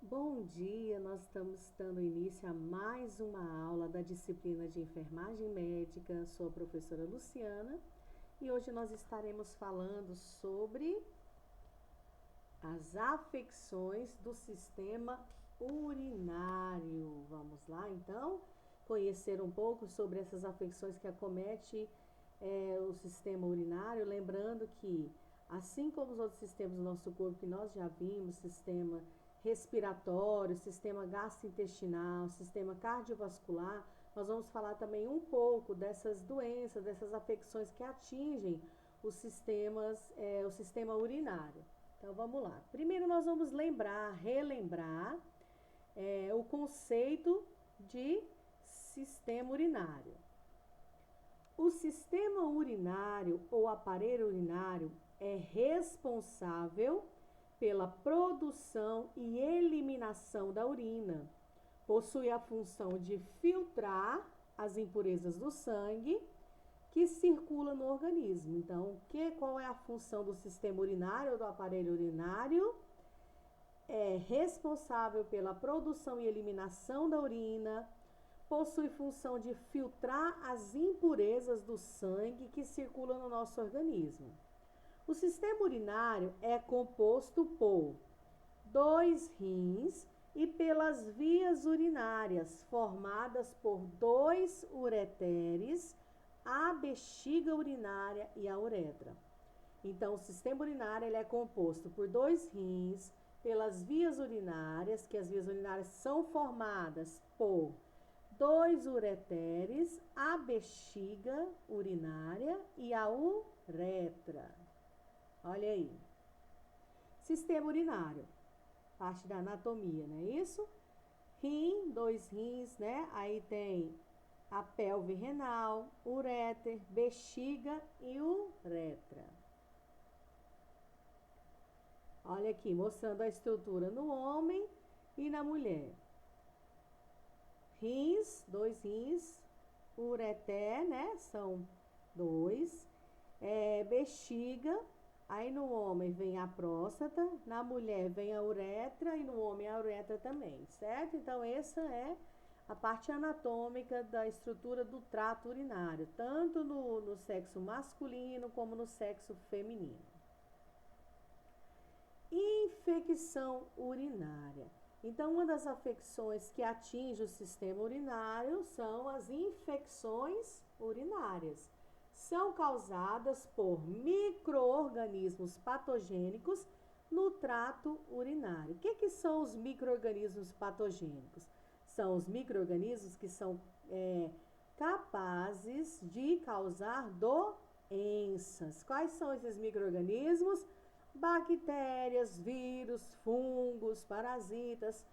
Bom dia, nós estamos dando início a mais uma aula da disciplina de enfermagem médica. Sou a professora Luciana e hoje nós estaremos falando sobre as afecções do sistema urinário. Vamos lá, então, conhecer um pouco sobre essas afecções que acometem o sistema urinário, lembrando que, assim como os outros sistemas do nosso corpo que nós já vimos, sistema respiratório, sistema gastrointestinal, sistema cardiovascular, nós vamos falar também um pouco dessas doenças, dessas afecções que atingem os sistemas, o sistema urinário. Então vamos lá. Primeiro nós vamos relembrar o conceito de sistema urinário. O sistema urinário ou aparelho urinário é responsável pela produção e eliminação da urina. Possui a função de filtrar as impurezas do sangue que circula no organismo. Então, qual é a função do sistema urinário ou do aparelho urinário? É responsável pela produção e eliminação da urina, possui função de filtrar as impurezas do sangue que circulam no nosso organismo. O sistema urinário é composto por 2 rins e pelas vias urinárias, formadas por 2 ureteres, a bexiga urinária e a uretra. Então, o sistema urinário ele é composto por 2 rins, pelas vias urinárias, que as vias urinárias são formadas por 2 ureteres, a bexiga urinária e a uretra. Olha aí. Sistema urinário, parte da anatomia, não é isso? Rim, 2 rins, né? Aí tem a pelve renal, uréter, bexiga e uretra. Olha aqui, mostrando a estrutura no homem e na mulher. Rins, 2 rins, ureter, né? São 2. Bexiga, aí no homem vem a próstata, na mulher vem a uretra e no homem a uretra também, certo? Então, essa é a parte anatômica da estrutura do trato urinário, tanto no sexo masculino como no sexo feminino. Infecção urinária. Então, uma das afecções que atinge o sistema urinário são as infecções urinárias. São causadas por micro-organismos patogênicos no trato urinário. O que são os micro-organismos patogênicos? São os micro-organismos que são capazes de causar doenças. Quais são esses micro-organismos? Bactérias, vírus, fungos, parasitas,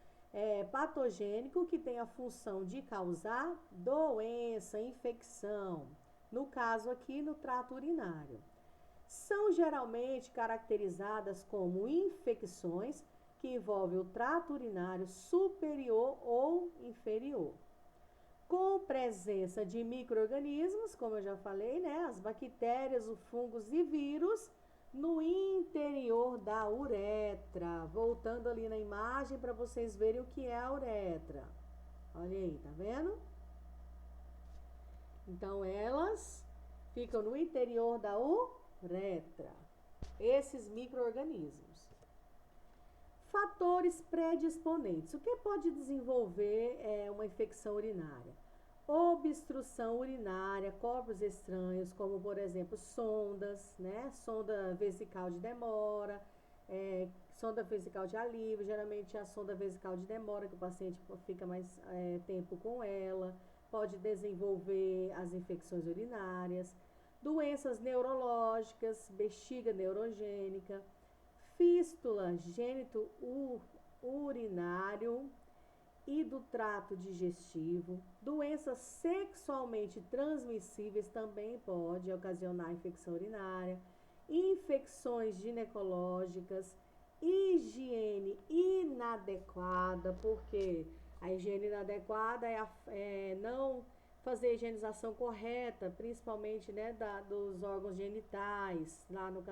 patogênico que tem a função de causar doença, infecção. No caso aqui, no trato urinário. São geralmente caracterizadas como infecções que envolvem o trato urinário superior ou inferior. Com presença de micro-organismos, como eu já falei, né? As bactérias, os fungos e vírus no interior da uretra. Voltando ali na imagem para vocês verem o que é a uretra. Olha aí, tá vendo? Então, elas ficam no interior da uretra. Esses micro-organismos. Fatores predisponentes. O que pode desenvolver uma infecção urinária? Obstrução urinária, corpos estranhos, como por exemplo sondas, né? Sonda vesical de demora, sonda vesical de alívio, geralmente é a sonda vesical de demora, que o paciente fica mais tempo com ela, pode desenvolver as infecções urinárias, doenças neurológicas, bexiga neurogênica, fístula gênito urinário e do trato digestivo. Doenças sexualmente transmissíveis também pode ocasionar infecção urinária, infecções ginecológicas, higiene inadequada, porque a higiene inadequada é não fazer a higienização correta, principalmente, né, dos órgãos genitais, lá no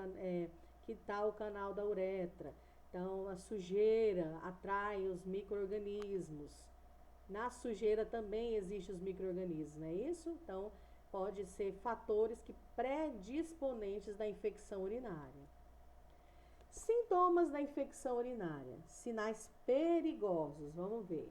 que está o canal da uretra. Então, a sujeira atrai os micro-organismos. Na sujeira também existem os micro-organismos, não é isso? Então, pode ser fatores que predisponentes da infecção urinária. Sintomas da infecção urinária, sinais perigosos, vamos ver.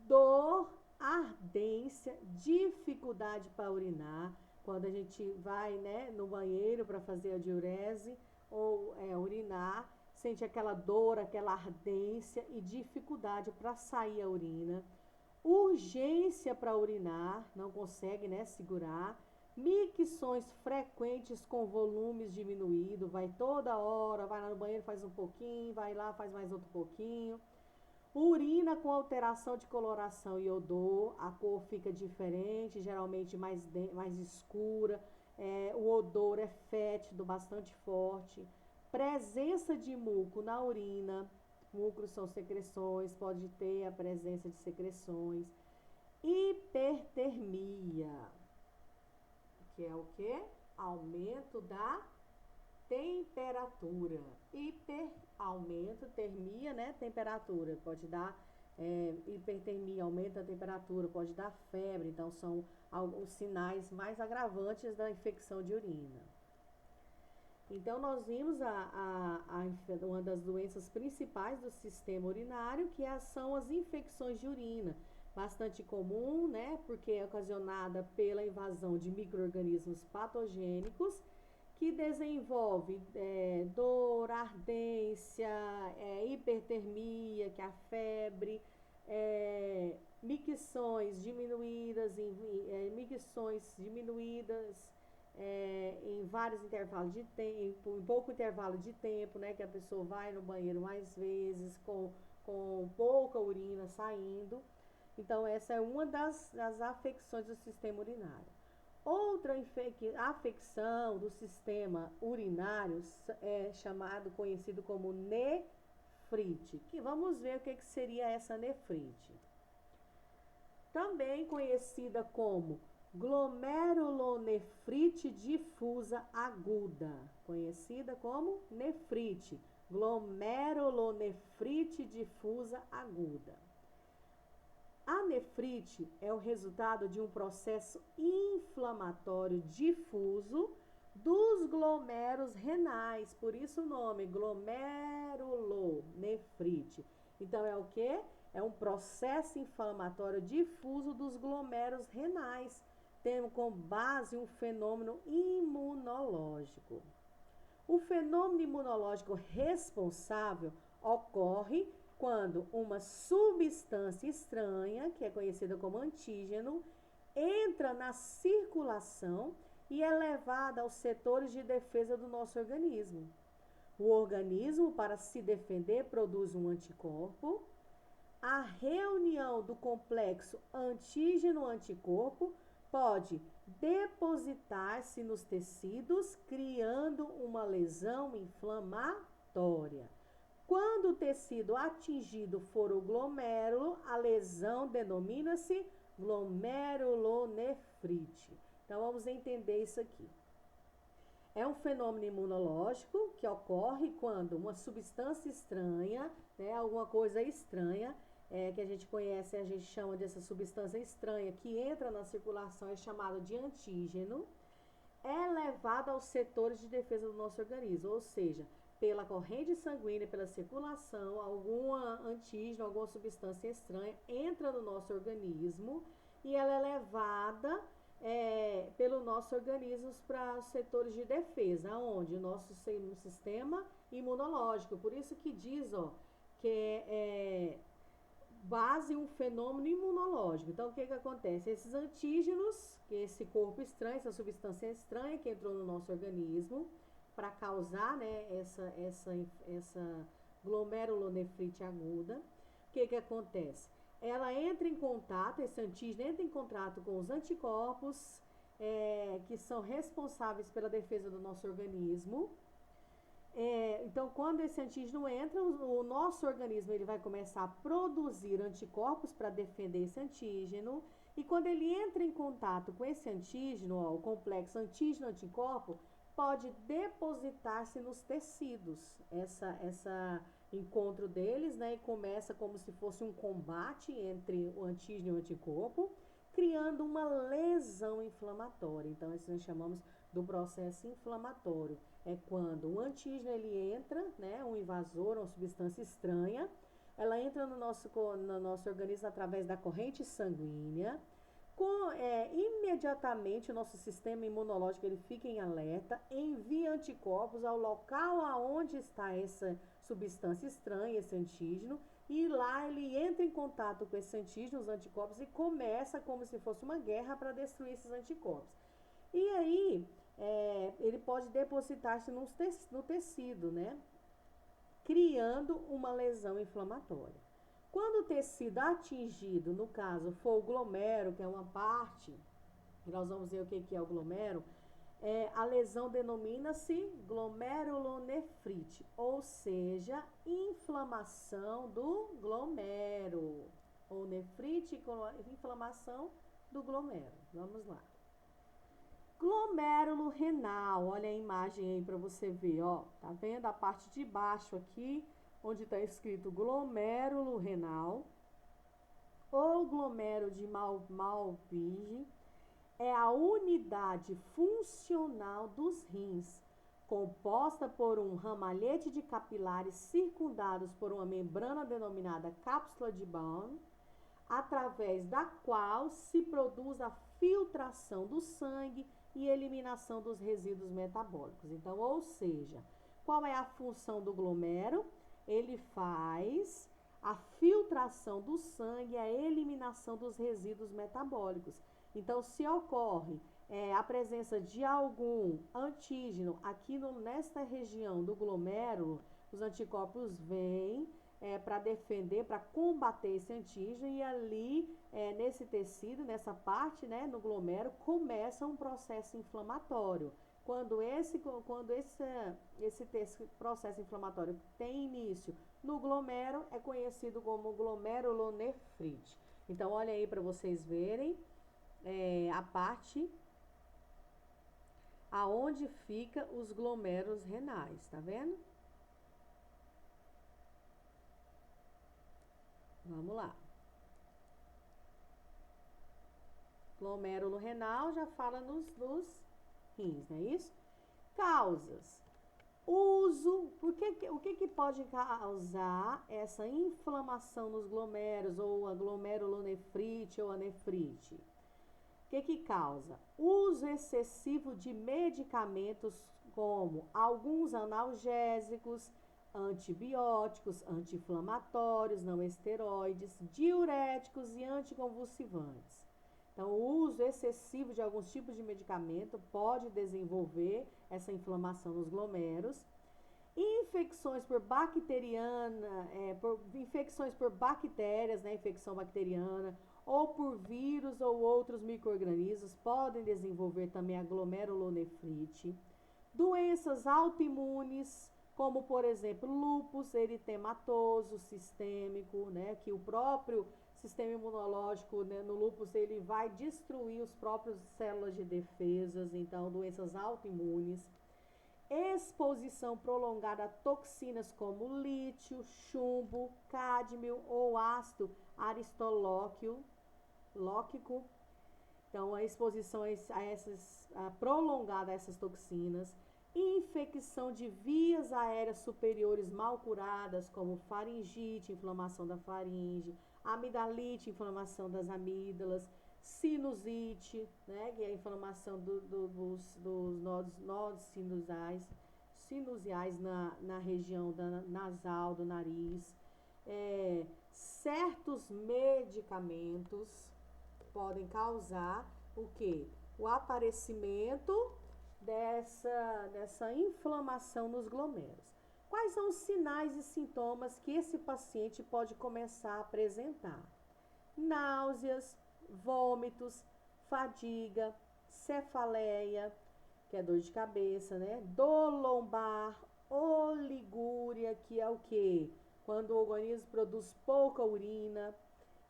Dor, ardência, dificuldade para urinar, quando a gente vai, né, no banheiro para fazer a diurese ou urinar, sente aquela dor, aquela ardência e dificuldade para sair a urina. Urgência para urinar, não consegue, né, segurar. Micções frequentes com volumes diminuído, vai toda hora, vai lá no banheiro, faz um pouquinho, vai lá, faz mais outro pouquinho. Urina com alteração de coloração e odor, a cor fica diferente, geralmente mais escura, o odor é fétido, bastante forte. Presença de muco na urina, mucos são secreções, pode ter a presença de secreções. Hipertermia, que é o quê? Aumento da temperatura. Aumento, termia, né? Temperatura. Pode dar hipertermia, aumenta a temperatura, pode dar febre. Então, são alguns sinais mais agravantes da infecção de urina. Então, nós vimos uma das doenças principais do sistema urinário, que são as infecções de urina. Bastante comum, né? Porque é ocasionada pela invasão de micro-organismos patogênicos, que desenvolve dor, ardência, hipertermia, que é a febre, micções diminuídas, em vários intervalos de tempo, em pouco intervalo de tempo, né, que a pessoa vai no banheiro mais vezes, com pouca urina saindo. Então, essa é uma das afecções do sistema urinário. Outra afecção do sistema urinário é conhecido como nefrite, que vamos ver o que seria essa nefrite. Também conhecida como glomerulonefrite difusa aguda, conhecida como nefrite, glomerulonefrite difusa aguda. A nefrite é o resultado de um processo inflamatório difuso dos glômerulos renais, por isso o nome, glomerulonefrite. Então, é o quê? É um processo inflamatório difuso dos glômerulos renais, tendo como base um fenômeno imunológico. O fenômeno imunológico responsável ocorre quando uma substância estranha, que é conhecida como antígeno, entra na circulação e é levada aos setores de defesa do nosso organismo. O organismo, para se defender, produz um anticorpo. A reunião do complexo antígeno-anticorpo pode depositar-se nos tecidos, criando uma lesão inflamatória. Quando o tecido atingido for o glomérulo, a lesão denomina-se glomerulonefrite. Então, vamos entender isso aqui. É um fenômeno imunológico que ocorre quando uma substância estranha, né, alguma coisa estranha, que a gente conhece, a gente chama dessa substância estranha, que entra na circulação, é chamado de antígeno, é levada aos setores de defesa do nosso organismo, ou seja, pela corrente sanguínea, pela circulação, alguma antígeno, alguma substância estranha entra no nosso organismo e ela é levada pelo nosso organismo para os setores de defesa, onde o nosso sistema imunológico, por isso que diz, que é base um fenômeno imunológico. Então, o que acontece? Esses antígenos, esse corpo estranho, essa substância estranha que entrou no nosso organismo, para causar, né, essa glomerulonefrite aguda, o que acontece? Ela entra em contato, esse antígeno entra em contato com os anticorpos, que são responsáveis pela defesa do nosso organismo. Então, quando esse antígeno entra, o nosso organismo ele vai começar a produzir anticorpos para defender esse antígeno. E quando ele entra em contato com esse antígeno, o complexo antígeno-anticorpo, pode depositar-se nos tecidos. Essa encontro deles, né, e começa como se fosse um combate entre o antígeno e o anticorpo, criando uma lesão inflamatória. Então, isso nós chamamos do processo inflamatório. É quando o antígeno ele entra, né, um invasor, uma substância estranha, ela entra no nosso organismo através da corrente sanguínea. Imediatamente o nosso sistema imunológico ele fica em alerta, envia anticorpos ao local aonde está essa substância estranha, esse antígeno, e lá ele entra em contato com esse antígeno, os anticorpos, e começa como se fosse uma guerra para destruir esses anticorpos. E aí, ele pode depositar-se no tecido, né? Criando uma lesão inflamatória. Quando o tecido atingido, no caso, for o glomero, que é uma parte, nós vamos ver o que é o glomero, a lesão denomina-se glomerulonefrite, ou seja, inflamação do glomero, ou nefrite, inflamação do glomero. Vamos lá. Glomérulo renal, olha a imagem aí para você ver, ó, tá vendo a parte de baixo aqui, onde está escrito glomérulo renal, ou glomérulo de Malpighi, é a unidade funcional dos rins, composta por um ramalhete de capilares circundados por uma membrana denominada cápsula de Bowne, através da qual se produz a filtração do sangue e eliminação dos resíduos metabólicos. Então, ou seja, qual é a função do glomérulo? Ele faz a filtração do sangue e a eliminação dos resíduos metabólicos. Então, se ocorre a presença de algum antígeno aqui nesta região do glomérulo, os anticorpos vêm para defender, para combater esse antígeno, e ali, nesse tecido, nessa parte, né, no glomérulo, começa um processo inflamatório. Quando esse processo inflamatório tem início no glomérulo, é conhecido como glomerulonefrite. Então, olha aí para vocês verem a parte aonde fica os glomérulos renais, tá vendo? Vamos lá. Glomérulo renal já fala nos rins, não é isso? Causas. O que pode causar essa inflamação nos glomérulos, ou a glomerulonefrite ou a nefrite? O que causa? Uso excessivo de medicamentos como alguns analgésicos, antibióticos, anti-inflamatórios, não esteroides, diuréticos e anticonvulsivantes. Então, o uso excessivo de alguns tipos de medicamento pode desenvolver essa inflamação nos glomérulos. Infecções por infecções por bactérias, né, infecção bacteriana, ou por vírus ou outros micro-organismos podem desenvolver também a glomerulonefrite. Doenças autoimunes, como por exemplo lúpus eritematoso sistêmico, né, que o próprio sistema imunológico, né, no lúpus ele vai destruir os próprios células de defesas, então doenças autoimunes. Exposição prolongada a toxinas como lítio, chumbo, cádmio ou ácido aristolóquico. Então, a exposição prolongada a essas toxinas. Infecção de vias aéreas superiores mal curadas, como faringite, inflamação da faringe, amidalite, inflamação das amígdalas, sinusite, né, que é a inflamação dos nodos sinusiais na região nasal do nariz. Certos medicamentos podem causar o quê? O aparecimento dessa inflamação nos glomérulos. Quais são os sinais e sintomas que esse paciente pode começar a apresentar? Náuseas, vômitos, fadiga, cefaleia, que é dor de cabeça, né? Dor lombar, oligúria, que é o quê? Quando o organismo produz pouca urina,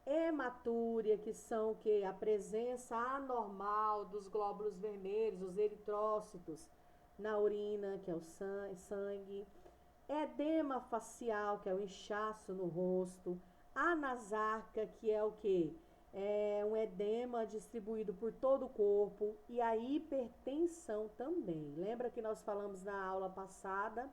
hematúria, que são o quê? A presença anormal dos glóbulos vermelhos, os eritrócitos, na urina, que é o sangue, edema facial, que é o inchaço no rosto, anasarca, que é o quê? É um edema distribuído por todo o corpo, e a hipertensão também. Lembra que nós falamos na aula passada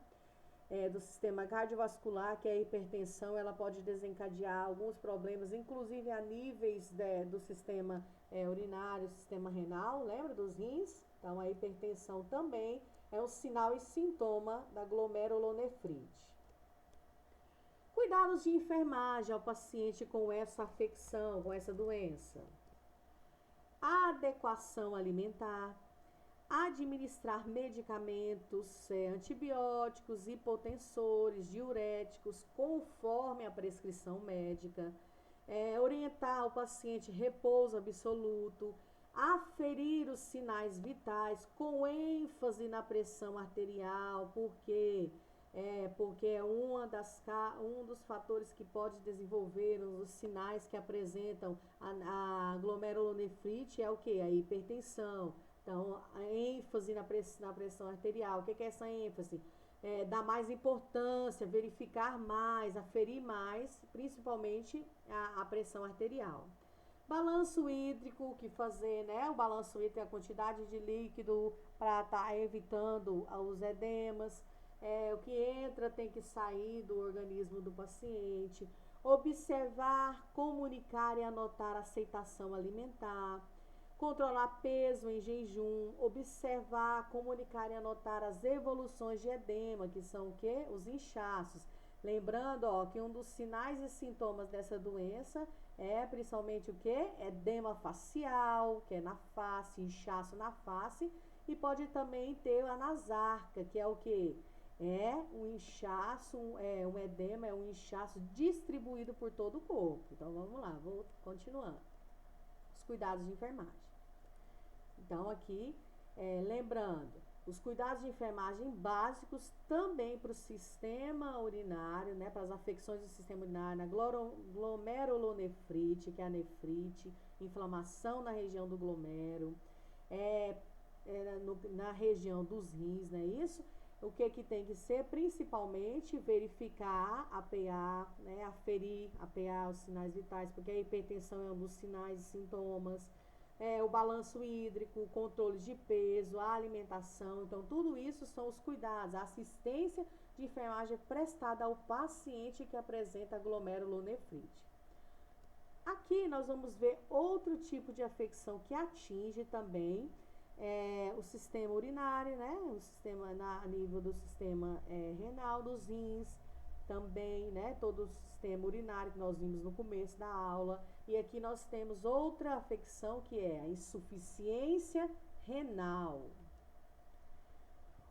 do sistema cardiovascular, que a hipertensão ela pode desencadear alguns problemas, inclusive a níveis do sistema urinário, sistema renal, lembra dos rins? Então, a hipertensão também é um sinal e sintoma da glomerulonefrite. Cuidados de enfermagem ao paciente com essa afecção, com essa doença. Adequação alimentar. Administrar medicamentos, antibióticos, hipotensores, diuréticos, conforme a prescrição médica. Orientar o paciente repouso absoluto. Aferir os sinais vitais com ênfase na pressão arterial, porque é um dos fatores que pode desenvolver os sinais que apresentam a glomerulonefrite é o que? A hipertensão. Então, a ênfase na pressão arterial. O que é essa ênfase? Dar mais importância, verificar mais, aferir mais, principalmente a pressão arterial. Balanço hídrico, o que fazer, né? O balanço hídrico é a quantidade de líquido para estar evitando os edemas. O que entra tem que sair do organismo do paciente. Observar, comunicar e anotar a aceitação alimentar. Controlar peso em jejum, observar, comunicar e anotar as evoluções de edema, que são o quê? Os inchaços. Lembrando, que um dos sinais e sintomas dessa doença é principalmente o quê? Edema facial, que é na face, inchaço na face, e pode também ter a nasarca, que é o quê? É um inchaço, um edema, é um inchaço distribuído por todo o corpo. Então, vamos lá, vou continuando. Os cuidados de enfermagem. Então, aqui, lembrando, os cuidados de enfermagem básicos também para o sistema urinário, né, para as afecções do sistema urinário, na glomerulonefrite, que é a nefrite, inflamação na região do glomérulo, na região dos rins, não é isso? O que tem que ser? Principalmente verificar a PA, né, aferir a PA, os sinais vitais, porque a hipertensão é um dos sinais e sintomas. O balanço hídrico, o controle de peso, a alimentação. Então, tudo isso são os cuidados, a assistência de enfermagem prestada ao paciente que apresenta glomerulonefrite. Aqui nós vamos ver outro tipo de afecção que atinge também o sistema urinário, né? O sistema a nível do sistema renal, dos rins, também, né? Todo o sistema urinário que nós vimos no começo da aula. E aqui nós temos outra afecção que é a insuficiência renal.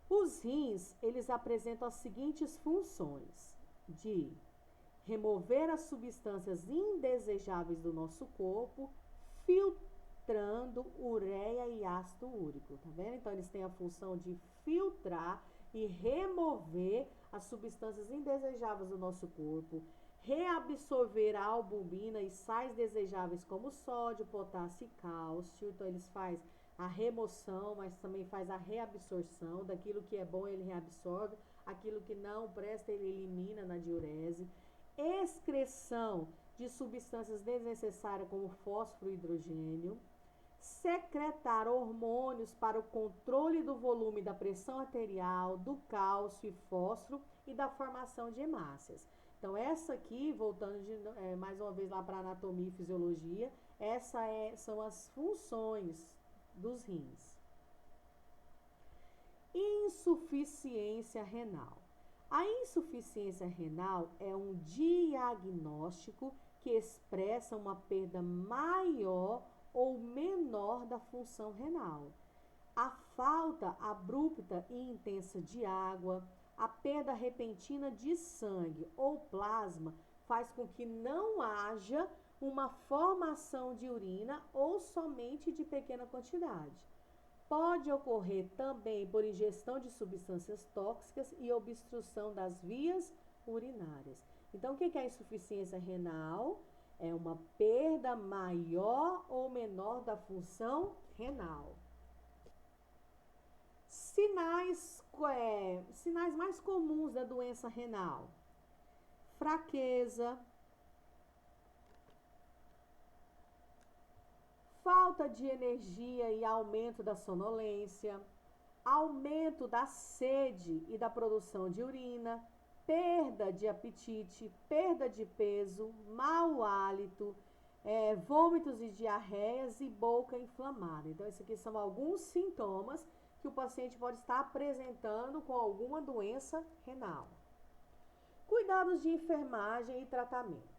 Os rins, eles apresentam as seguintes funções: de remover as substâncias indesejáveis do nosso corpo, filtrando ureia e ácido úrico, tá vendo? Então, eles têm a função de filtrar e remover as substâncias indesejáveis do nosso corpo, reabsorver a albumina e sais desejáveis como sódio, potássio e cálcio. Então, eles fazem a remoção, mas também faz a reabsorção daquilo que é bom, ele reabsorve, aquilo que não presta, ele elimina na diurese. Excreção de substâncias desnecessárias como fósforo e hidrogênio. Secretar hormônios para o controle do volume da pressão arterial, do cálcio e fósforo e da formação de hemácias. Então, essa aqui, voltando mais uma vez lá para anatomia e fisiologia, são as funções dos rins. Insuficiência renal. A insuficiência renal é um diagnóstico que expressa uma perda maior ou menor da função renal. A falta abrupta e intensa de água, a perda repentina de sangue ou plasma faz com que não haja uma formação de urina ou somente de pequena quantidade. Pode ocorrer também por ingestão de substâncias tóxicas e obstrução das vias urinárias. Então, o que é a insuficiência renal? É uma perda maior ou menor da função renal. Sinais mais comuns da doença renal: fraqueza, falta de energia e aumento da sonolência, aumento da sede e da produção de urina, perda de apetite, perda de peso, mau hálito, vômitos e diarreias e boca inflamada. Então, esses aqui são alguns sintomas que o paciente pode estar apresentando com alguma doença renal. Cuidados de enfermagem e tratamento.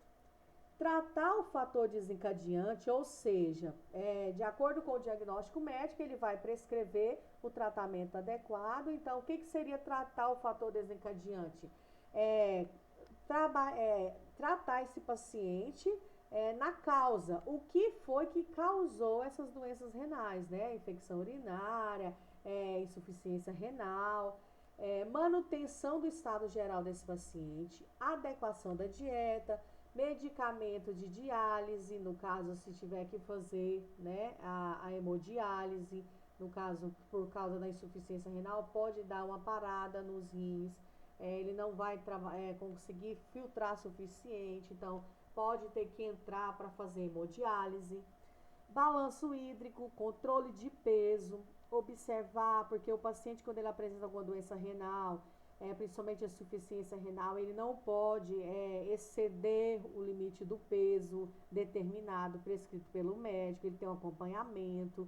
Tratar o fator desencadeante, ou seja, de acordo com o diagnóstico médico, ele vai prescrever o tratamento adequado. Então, o que seria tratar o fator desencadeante? Tratar esse paciente na causa. O que foi que causou essas doenças renais, né? Infecção urinária, insuficiência renal, manutenção do estado geral desse paciente, adequação da dieta, medicamento de diálise, no caso, se tiver que fazer, né, a hemodiálise, no caso, por causa da insuficiência renal, pode dar uma parada nos rins, ele não vai conseguir filtrar suficiente, então pode ter que entrar para fazer hemodiálise. Balanço hídrico, controle de peso, observar, porque o paciente, quando ele apresenta alguma doença renal, principalmente a insuficiência renal, ele não pode exceder o limite do peso determinado, prescrito pelo médico, ele tem um acompanhamento,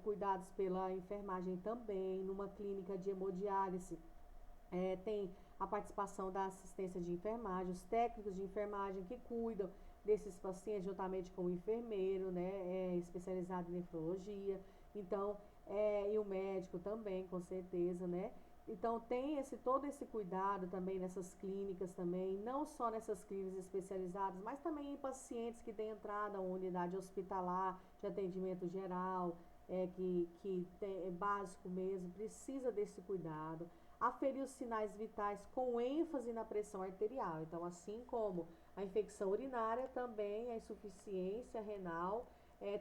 cuidados pela enfermagem também, numa clínica de hemodiálise, tem a participação da assistência de enfermagem, os técnicos de enfermagem que cuidam desses pacientes, juntamente com o enfermeiro, né, especializado em nefrologia, então, e o médico também, com certeza, né? Então, tem todo esse cuidado também nessas clínicas também, não só nessas clínicas especializadas, mas também em pacientes que têm entrada a uma unidade hospitalar de atendimento geral, é básico mesmo, precisa desse cuidado. Aferir os sinais vitais com ênfase na pressão arterial. Então, assim como a infecção urinária, também a insuficiência renal,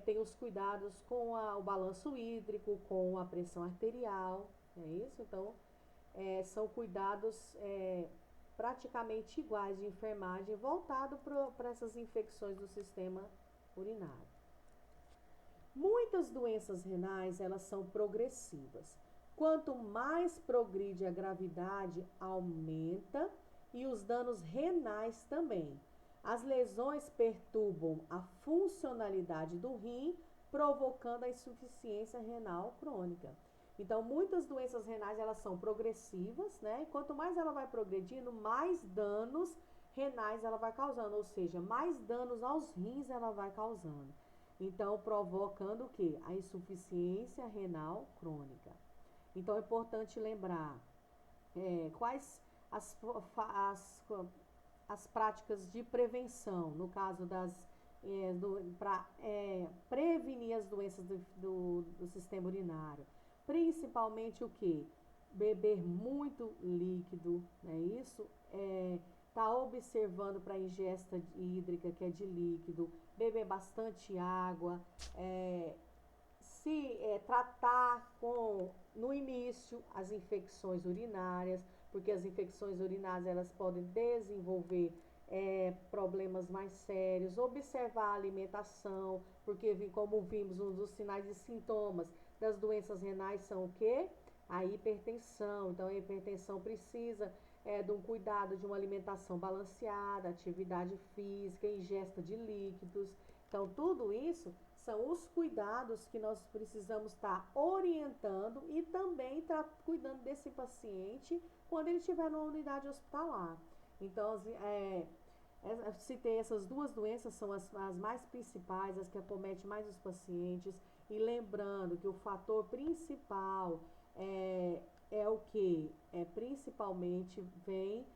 tem os cuidados com o balanço hídrico, com a pressão arterial, é isso? Então, são cuidados praticamente iguais de enfermagem, voltado para essas infecções do sistema urinário. Muitas doenças renais, elas são progressivas. Quanto mais progride a gravidade, aumenta e os danos renais também. As lesões perturbam a funcionalidade do rim, provocando a insuficiência renal crônica. Então, muitas doenças renais, elas são progressivas, né? E quanto mais ela vai progredindo, mais danos renais ela vai causando, ou seja, mais danos aos rins ela vai causando. Então, provocando o quê? A insuficiência renal crônica. Então, é importante lembrar quais as práticas de prevenção, no caso para prevenir as doenças do sistema urinário. Principalmente o que? Beber muito líquido, né? Isso tá observando para a ingesta hídrica, que é de líquido, beber bastante água, tratar no início as infecções urinárias, porque as infecções urinárias elas podem desenvolver problemas mais sérios, observar a alimentação, porque como vimos, um dos sinais e sintomas das doenças renais são o quê? A hipertensão. Então, a hipertensão precisa de um cuidado, de uma alimentação balanceada, atividade física, ingesta de líquidos. Então, tudo isso são os cuidados que nós precisamos estar orientando e também cuidando desse paciente quando ele estiver numa unidade hospitalar. Então, citei essas duas doenças, são as mais principais, as que acometem mais os pacientes. E lembrando que o fator principal é o que? Principalmente vem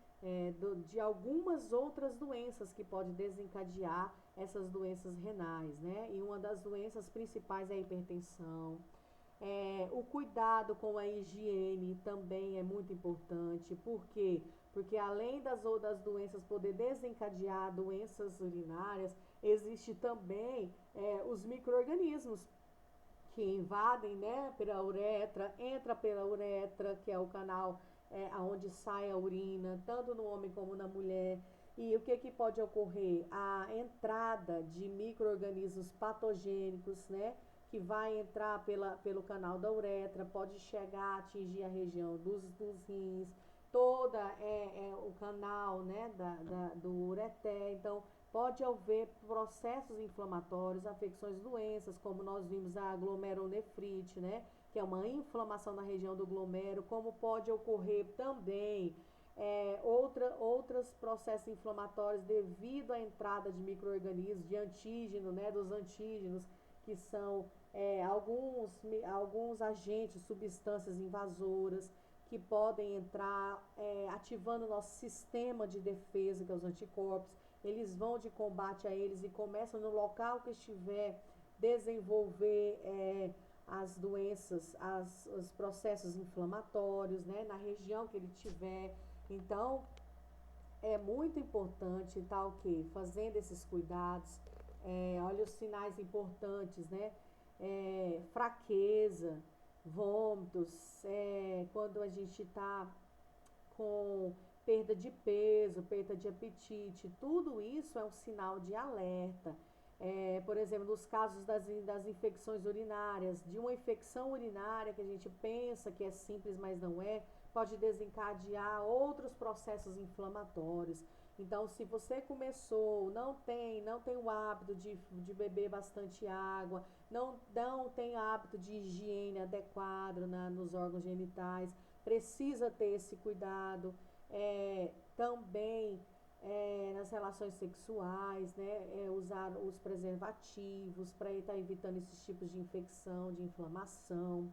de algumas outras doenças que podem desencadear essas doenças renais, né? E uma das doenças principais é a hipertensão. O cuidado com a higiene também é muito importante. Por quê? Porque além das outras doenças poder desencadear doenças urinárias, existe também os micro-organismos que invadem, né, pela uretra, entra pela uretra, que é o canal onde sai a urina, tanto no homem como na mulher. E o que pode ocorrer? A entrada de micro-organismos patogênicos, né, que vai entrar pelo canal da uretra, pode chegar a atingir a região dos rins, toda o canal, né, do ureter. Então, pode haver processos inflamatórios, afecções, doenças, como nós vimos a glomerulonefrite, né, que é uma inflamação na região do glomero, como pode ocorrer também outros processos inflamatórios devido à entrada de micro-organismos, de antígeno, né, dos antígenos, que são alguns agentes, substâncias invasoras, que podem entrar ativando o nosso sistema de defesa, que é os anticorpos. Eles vão de combate a eles e começam no local que estiver desenvolver as doenças, os processos inflamatórios, né, na região que ele tiver. Então, é muito importante estar o quê? Fazendo esses cuidados. Olha os sinais importantes, né? Fraqueza, vômitos, quando a gente está com perda de peso, perda de apetite, tudo isso é um sinal de alerta. Por exemplo, nos casos das infecções urinárias, de uma infecção urinária que a gente pensa que é simples, mas não é, pode desencadear outros processos inflamatórios. Então, se você começou, não tem o hábito de beber bastante água, não tem hábito de higiene adequado nos órgãos genitais, precisa ter esse cuidado. Também nas relações sexuais, né, usar os preservativos para estar evitando esses tipos de infecção, de inflamação.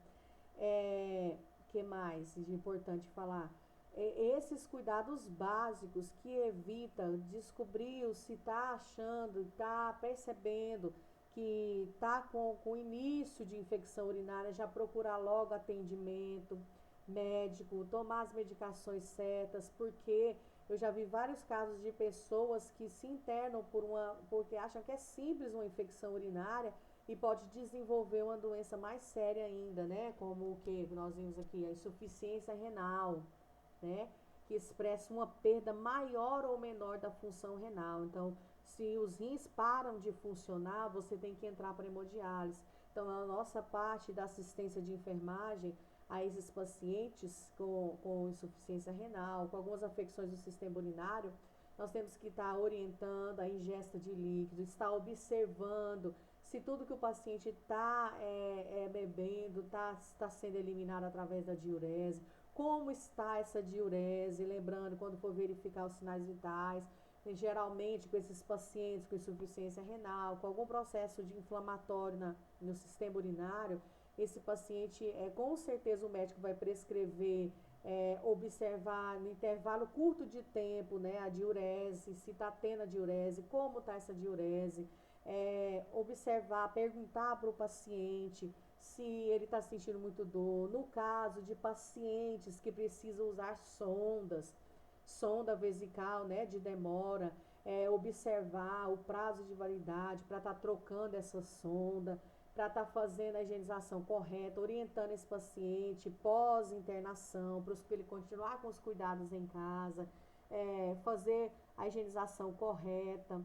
Que mais de importante falar? Esses cuidados básicos que evita descobrir se está achando, está percebendo que está com início de infecção urinária, já procurar logo atendimento médico, tomar as medicações certas, porque eu já vi vários casos de pessoas que se internam porque acham que é simples uma infecção urinária e pode desenvolver uma doença mais séria ainda, né? Como o que nós vimos aqui, a insuficiência renal, né? Que expressa uma perda maior ou menor da função renal. Então, se os rins param de funcionar, você tem que entrar para hemodiálise. Então, a nossa parte da assistência de enfermagem a esses pacientes com insuficiência renal, com algumas afecções do sistema urinário, nós temos que estar orientando a ingesta de líquido, estar observando se tudo que o paciente está bebendo está sendo eliminado através da diurese, como está essa diurese, lembrando quando for verificar os sinais vitais, geralmente com esses pacientes com insuficiência renal, com algum processo de inflamatório no sistema urinário, esse paciente, com certeza o médico vai prescrever, observar no intervalo curto de tempo, né, a diurese, se está tendo a diurese, como está essa diurese, observar, perguntar para o paciente se ele está sentindo muito dor. No caso de pacientes que precisam usar sonda vesical, né, de demora, observar o prazo de validade para estar trocando essa sonda, para estar fazendo a higienização correta, orientando esse paciente pós-internação, para ele continuar com os cuidados em casa, fazer a higienização correta,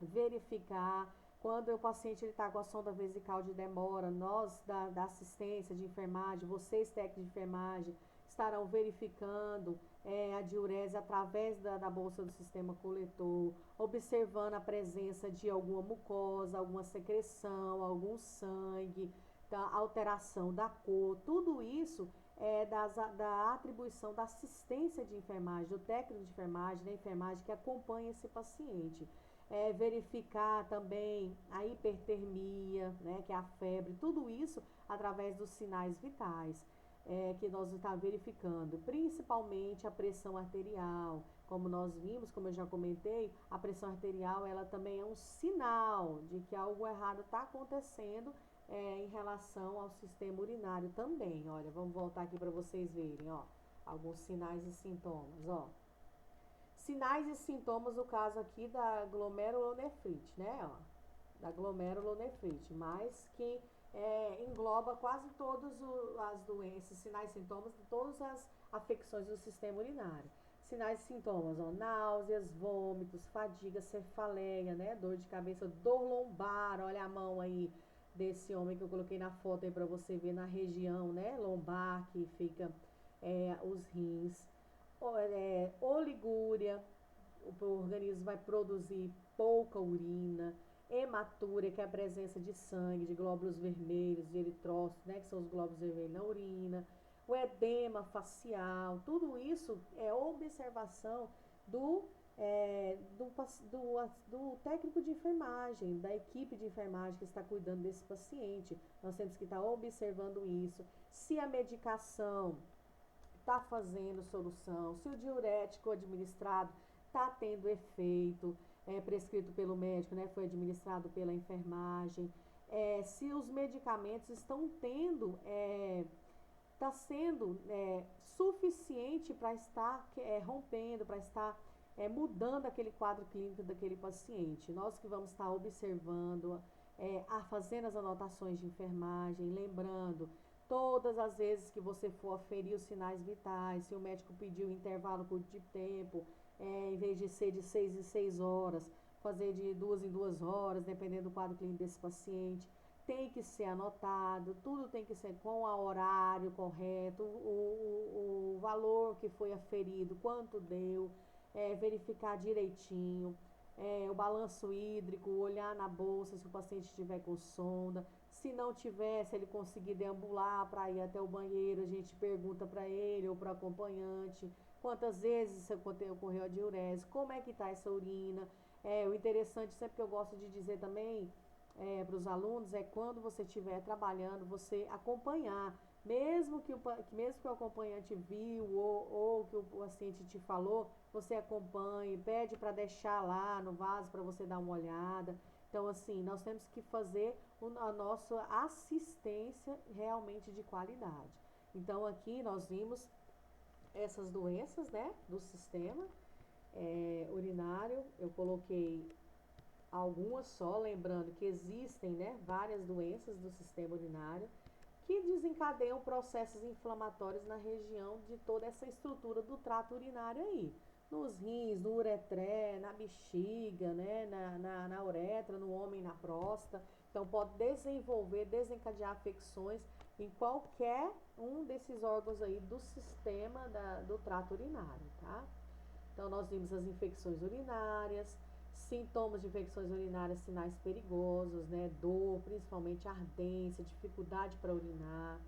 verificar. Quando o paciente está com a sonda vesical de demora, nós da assistência de enfermagem, vocês técnicos de enfermagem, estarão verificando a diurese através da bolsa do sistema coletor, observando a presença de alguma mucosa, alguma secreção, algum sangue, da alteração da cor, tudo isso da atribuição da assistência de enfermagem, do técnico de enfermagem, da enfermagem que acompanha esse paciente. Verificar também a hipertermia, né, que é a febre, tudo isso através dos sinais vitais que nós estamos verificando, principalmente a pressão arterial. Como nós vimos, como eu já comentei, a pressão arterial ela também é um sinal de que algo errado está acontecendo em relação ao sistema urinário também. Olha, vamos voltar aqui para vocês verem, ó, alguns sinais e sintomas, ó. Sinais e sintomas no caso aqui da glomerulonefrite, né, ó, da glomerulonefrite, mas que engloba quase todas as doenças, sinais e sintomas de todas as afecções do sistema urinário. Sinais e sintomas, ó, náuseas, vômitos, fadiga, cefaleia, né, dor de cabeça, dor lombar, olha a mão aí desse homem que eu coloquei na foto aí para você ver na região, né, lombar, que fica os rins, oligúria, o organismo vai produzir pouca urina, hematúria, que é a presença de sangue, de glóbulos vermelhos, de eritrócitos, né, que são os glóbulos vermelhos na urina, o edema facial, tudo isso é observação do, do técnico de enfermagem, da equipe de enfermagem que está cuidando desse paciente. Nós temos que estar observando isso. Se a medicação está fazendo solução, se o diurético administrado está tendo efeito, prescrito pelo médico, né, foi administrado pela enfermagem, se os medicamentos estão tendo, está sendo suficiente para estar rompendo, para estar mudando aquele quadro clínico daquele paciente. Nós que vamos estar observando, fazendo as anotações de enfermagem, lembrando, todas as vezes que você for aferir os sinais vitais, se o médico pediu intervalo curto de tempo, em vez de ser de 6 em 6 horas, fazer de 2 em 2 horas, dependendo do quadro clínico desse paciente, tem que ser anotado, tudo tem que ser com o horário correto, o valor que foi aferido, quanto deu, verificar direitinho, o balanço hídrico, olhar na bolsa se o paciente estiver com sonda. Se não tiver, se ele conseguir deambular para ir até o banheiro, a gente pergunta para ele ou para o acompanhante quantas vezes ocorreu a diurese, como é que está essa urina. O interessante, sempre que eu gosto de dizer também para os alunos, é quando você estiver trabalhando, você acompanhar, mesmo que o acompanhante viu ou que o paciente te falou, você acompanhe, pede para deixar lá no vaso para você dar uma olhada. Então, assim, nós temos que fazer a nossa assistência realmente de qualidade. Então, aqui nós vimos essas doenças, né, do sistema urinário. Eu coloquei algumas só, lembrando que existem, né, várias doenças do sistema urinário que desencadeiam processos inflamatórios na região de toda essa estrutura do trato urinário aí. Nos rins, no uretré, na bexiga, né, na uretra, no homem, na próstata. Então, pode desencadear afecções em qualquer um desses órgãos aí do sistema do trato urinário, tá? Então, nós vimos as infecções urinárias, sintomas de infecções urinárias, sinais perigosos, né? Dor, principalmente ardência, dificuldade para urinar.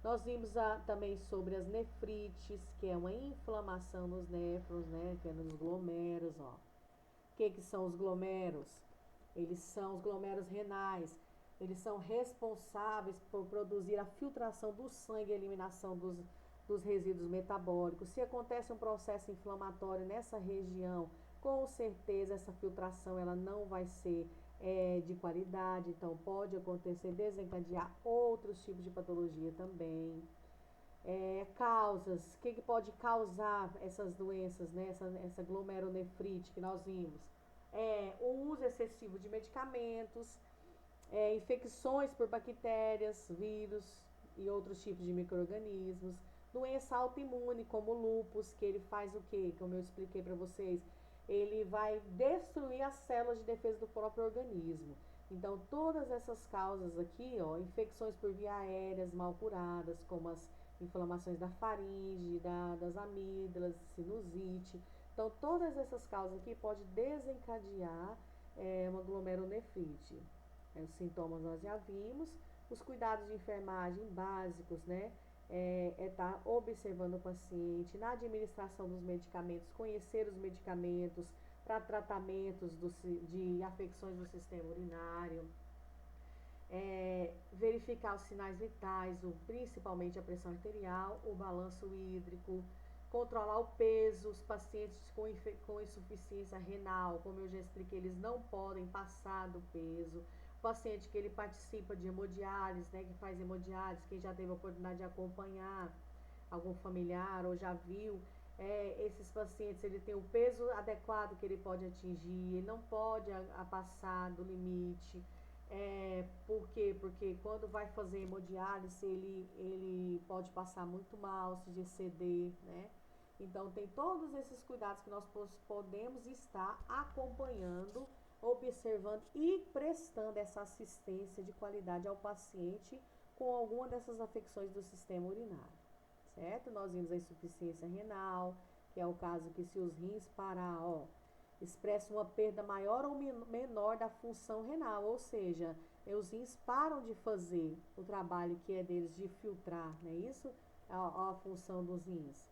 Nós vimos também sobre as nefrites, que é uma inflamação nos néfrons, né? Que é nos glomérulos, ó. O que são os glomérulos? Eles são os glomérulos renais. Eles são responsáveis por produzir a filtração do sangue e a eliminação dos resíduos metabólicos. Se acontece um processo inflamatório nessa região, com certeza essa filtração ela não vai ser de qualidade, então pode acontecer, desencadear outros tipos de patologia também. Causas, o que pode causar essas doenças, né? Essa glomerulonefrite que nós vimos? O uso excessivo de medicamentos, infecções por bactérias, vírus e outros tipos de micro-organismos, doença autoimune como o lúpus, que ele faz o quê? Como eu expliquei para vocês, ele vai destruir as células de defesa do próprio organismo. Então, todas essas causas aqui, ó, infecções por via aéreas mal curadas, como as inflamações da faringe, das amígdalas, sinusite. Então, todas essas causas aqui podem desencadear uma glomerulonefrite. Os sintomas nós já vimos. Os cuidados de enfermagem básicos, né? Estar observando o paciente na administração dos medicamentos, conhecer os medicamentos para tratamentos de afecções do sistema urinário, verificar os sinais vitais, principalmente a pressão arterial, o balanço hídrico, controlar o peso. Os pacientes com insuficiência renal, como eu já expliquei, eles não podem passar do peso. O paciente que ele participa de hemodiálise, né, que faz hemodiálise, quem já teve a oportunidade de acompanhar algum familiar ou já viu, esses pacientes, ele tem o peso adequado que ele pode atingir, ele não pode passar do limite. Por quê? Porque quando vai fazer hemodiálise, ele pode passar muito mal, se exceder, né? Então, tem todos esses cuidados que nós podemos estar acompanhando, observando e prestando essa assistência de qualidade ao paciente com alguma dessas afecções do sistema urinário, certo? Nós vimos a insuficiência renal, que é o caso que se os rins parar, ó, expressa uma perda maior ou menor da função renal, ou seja, os rins param de fazer o trabalho que é deles de filtrar, não é isso? A função dos rins.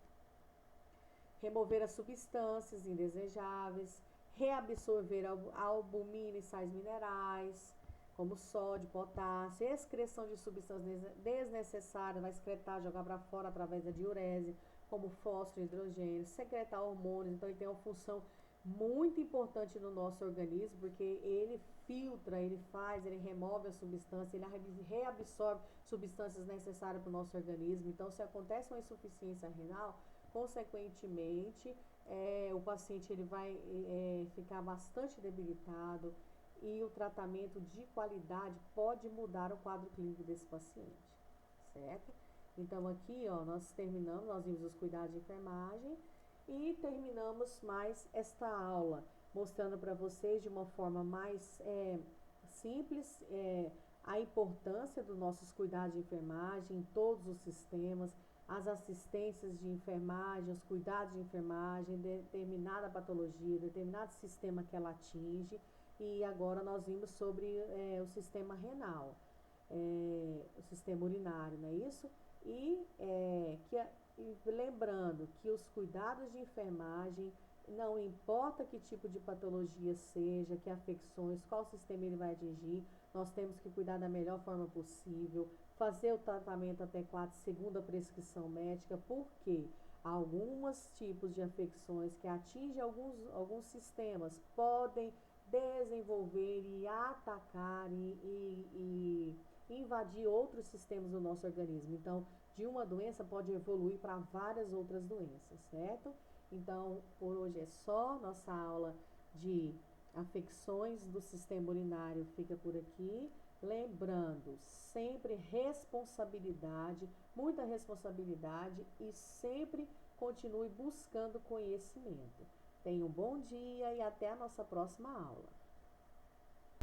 Remover as substâncias indesejáveis, reabsorver a albumina e sais minerais, como sódio, potássio, excreção de substâncias desnecessárias, vai excretar, jogar para fora através da diurese, como fósforo e hidrogênio, secretar hormônios, então ele tem uma função muito importante no nosso organismo, porque ele filtra, ele remove a substância, ele reabsorve substâncias necessárias para o nosso organismo. Então, se acontece uma insuficiência renal, consequentemente, o paciente ele vai ficar bastante debilitado e o tratamento de qualidade pode mudar o quadro clínico desse paciente, certo? Então, aqui, ó, nós vimos os cuidados de enfermagem e terminamos mais esta aula, mostrando para vocês de uma forma mais simples a importância dos nossos cuidados de enfermagem em todos os sistemas, as assistências de enfermagem, os cuidados de enfermagem, determinada patologia, determinado sistema que ela atinge. E agora nós vimos sobre o sistema renal, o sistema urinário, não é isso? E lembrando que os cuidados de enfermagem, não importa que tipo de patologia seja, que afecções, qual sistema ele vai atingir, nós temos que cuidar da melhor forma possível, fazer o tratamento adequado segundo a prescrição médica, porque alguns tipos de afecções que atingem alguns sistemas podem desenvolver e atacar e invadir outros sistemas do nosso organismo. Então, de uma doença pode evoluir para várias outras doenças, certo? Então, por hoje é só. Nossa aula de afecções do sistema urinário fica por aqui. Lembrando, sempre responsabilidade, muita responsabilidade e sempre continue buscando conhecimento. Tenha um bom dia e até a nossa próxima aula.